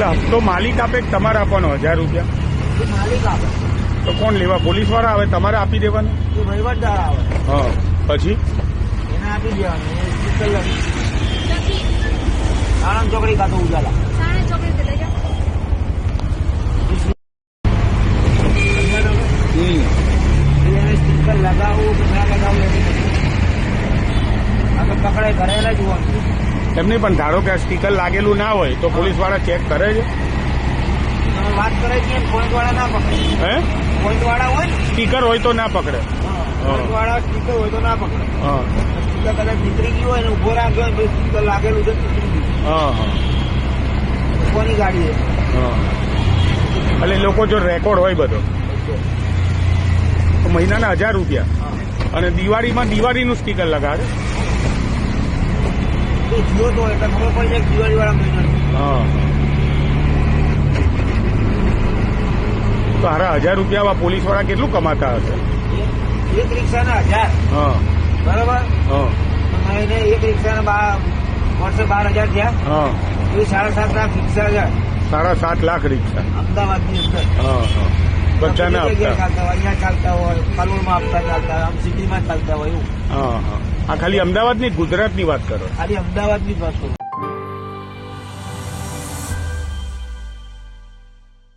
એટલે હપ્તો માલિક આપે કે તમારે આપવાનો 1000 રૂપિયા? માલિક આપે. તો કોણ લેવા? પોલીસ વાળા આવે? તમારે આપી દેવાનું? એ વહીવટદાર આવે. હા, પછી એને આપી દેવાનું. એ સ્ટીકર લગી આણંદ ચોકડી કાતો ઉજાલા. એને સ્ટીકર લગાવવું કે ના લગાવવું આપણે પકડાય કરેલા જોવાનું. એમની પણ ધારો કે સ્ટીકર લાગેલું ના હોય તો પોલીસ વાળા ચેક કરે છે? તમે વાત કરે છે પોઈન્ટ વાળા ના પકડે. હે? પોઈન્ટ વાળા હોય ને સ્ટીકર હોય તો ના પકડે? પોઈન્ટ વાળા સ્ટીકર હોય તો ના પકડે. હા સ્ટીકર કદાચ નીકળી ગયું હોય ને ઉભો રાખ્યો હોય સ્ટીકર લાગેલું છે હા હા કોની ગાડી છે? હા. એટલે લોકો જો રેકોર્ડ હોય બધો તો મહિનાના 1000 રૂપિયા અને દિવાળીમાં દિવાળીનું સ્ટીકર લગાડે. તો જીઓ તો એટલે ખબર પડી જાય દિવાળી વાળા મહિના. હા તો હારા 1000 રૂપિયા પોલીસ વાળા કેટલું કમાતા હશે? એક રિક્ષાના 1000. હા બરાબર. હા મહિને એક રિક્ષાના વર્ષે 12000 થયા. हाँ એ 7.5 લાખ રિક્ષા છે 7.5 લાખ રિક્ષા અમદાવાદની અંદર. हाँ हाँ બધાને જગ્યાએ આપતા. ચાલતા હોય, અહીંયા ચાલતા હોય, કલોલમાં આપતા ચાલતા હોય, આમ સિટીમાં ચાલતા હોય એવું. હા હા આ ખાલી અમદાવાદની ગુજરાતની વાત કરો. ખાલી અમદાવાદની જ વાત કરું.